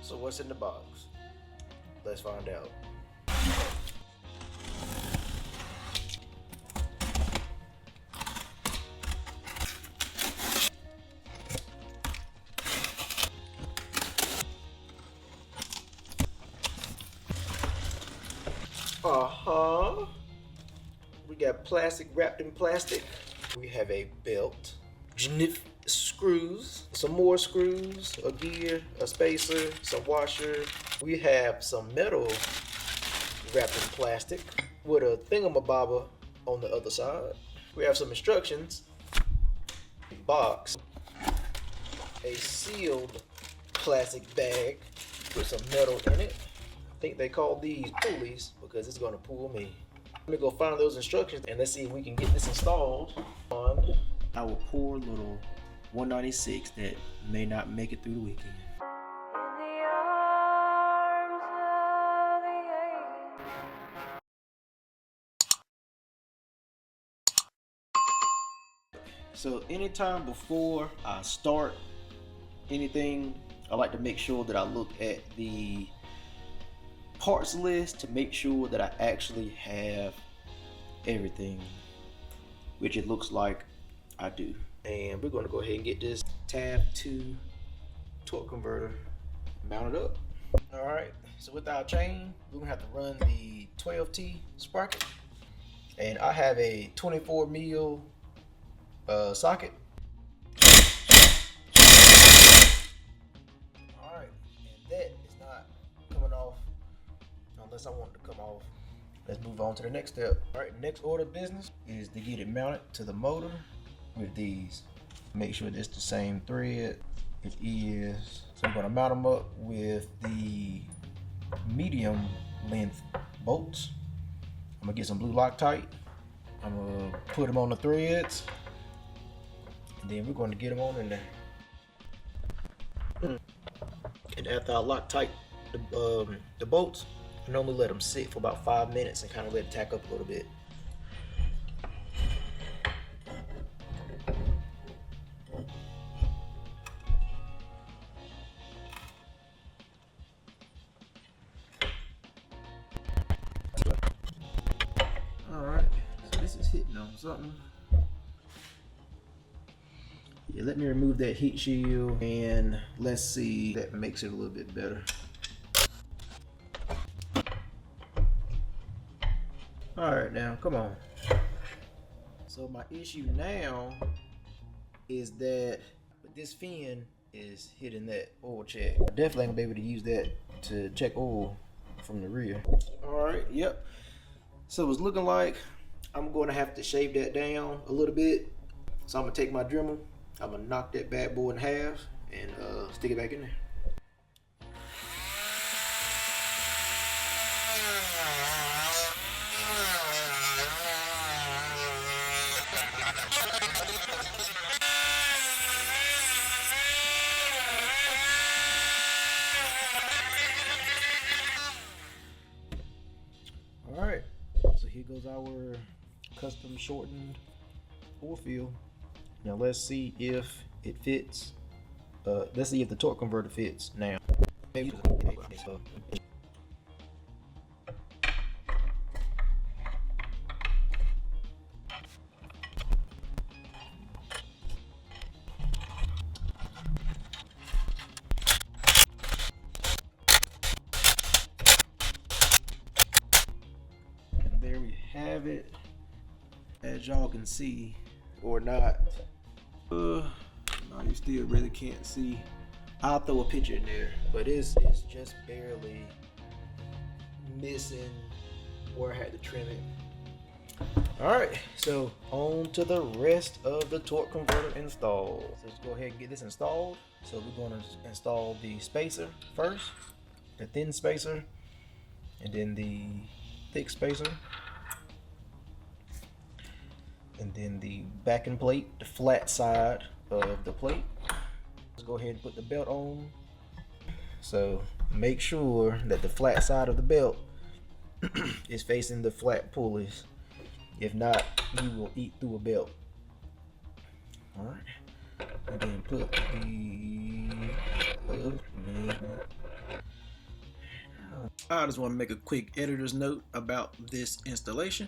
So what's in the box? Let's find out. We got plastic wrapped in plastic. We have a belt, screws, some more screws, a gear, a spacer, some washer. We have some metal wrapped in plastic with a thingamabobber on the other side. We have some instructions, a box, a sealed plastic bag with some metal in it. I think they call these pulleys because it's gonna pull me. Let me go find those instructions and let's see if we can get this installed on our poor little 196 that may not make it through the weekend. So anytime before I start anything, I like to make sure that I look at the parts list to make sure that I actually have everything, which it looks like I do. And we're going to go ahead and get this Tav2 Torque Converter mounted up. All right, so with our chain, we're gonna have to run the 12T sprocket, and I have a 24 mil socket. All right, and that is not coming off unless I want it to come off. Let's move on to the next step. All right, next order of business is to get it mounted to the motor with these. Make sure it's the same thread. It is. So I'm gonna mount them up with the medium length bolts. I'm gonna get some blue Loctite. I'm gonna put them on the threads, and then we're going to get them on in there. And after I Loctite the bolts, I normally let them sit for about 5 minutes and kind of let it tack up a little bit. Alright, so this is hitting on something. Yeah, let me remove that heat shield and let's see if that makes it a little bit better. Alright, now come on. So my issue now is that this fin is hitting that oil check. I definitely ain't gonna be able to use that to check oil from the rear. Alright, yep. So it's looking like I'm going to have to shave that down a little bit. So I'm gonna take my Dremel, I'm gonna knock that bad boy in half and stick it back in there. All right, so here goes our custom shortened oil field. Now let's see if it fits. Let's see if the torque converter fits now. And there we have it. As y'all can see, or not. No, you still really can't see. I'll throw a picture in there, but it's just barely missing where I had to trim it. Alright, so on to the rest of the torque converter install. So let's go ahead and get this installed. So we're going to install the spacer first, the thin spacer, and then the thick spacer, and then the backing plate, the flat side of the plate. Let's go ahead and put the belt on. So make sure that the flat side of the belt is facing the flat pulleys. If not, you will eat through a belt. Alright, and then put the I just want to make a quick editor's note about this installation.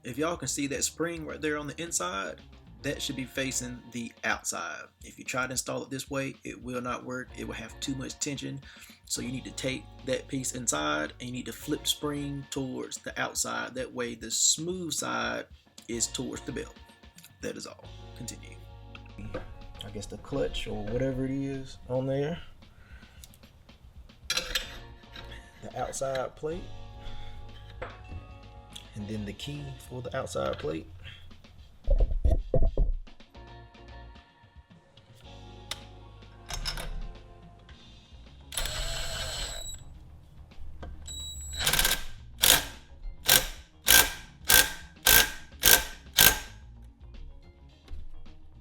If y'all can see that spring right there on the inside, that should be facing the outside. If you try to install it this way, it will not work. It will have too much tension. So you need to take that piece inside and you need to flip the spring towards the outside. That way the smooth side is towards the belt. That is all. Continue. I guess the clutch or whatever it is on there. The outside plate. And then the key for the outside plate.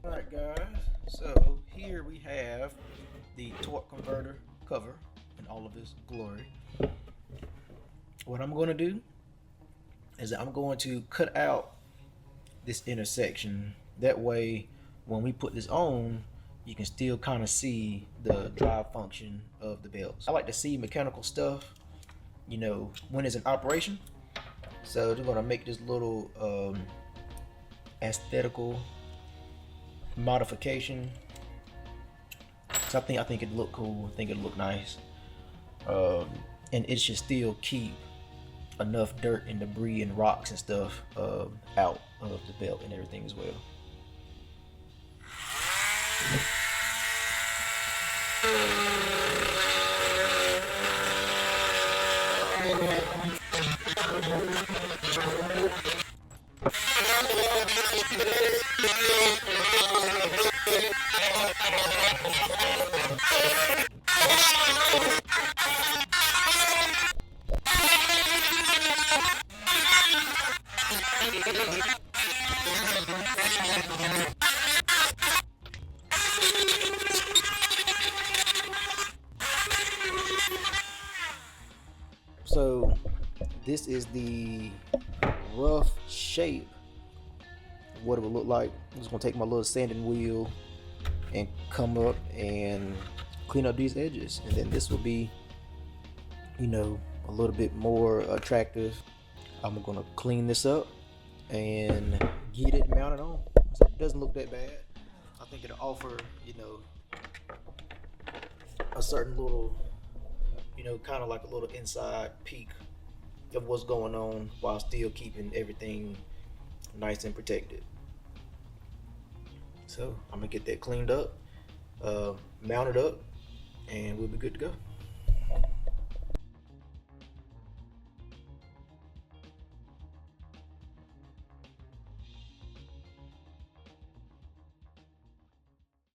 Alright guys, so here we have the torque converter cover in all of its glory. What I'm going to do is I'm going to cut out this intersection. That way when we put this on, you can still kind of see the drive function of the belts. I like to see mechanical stuff, you know, when it's in operation. So we're going to make this little aesthetical modification. So I think it'd look cool. I think it'd look nice, and it should still keep enough dirt and debris and rocks and stuff out of the belt and everything as well. So this is the rough shape of what it would look like. I'm just gonna take my little sanding wheel and come up and clean up these edges, and then this will be, you know, a little bit more attractive. I'm gonna clean this up and get it mounted on. So it doesn't look that bad. I think it'll offer, you know, a certain little, you know, kind of like a little inside peek of what's going on while still keeping everything nice and protected. So I'm gonna get that cleaned up, mounted up, and we'll be good to go.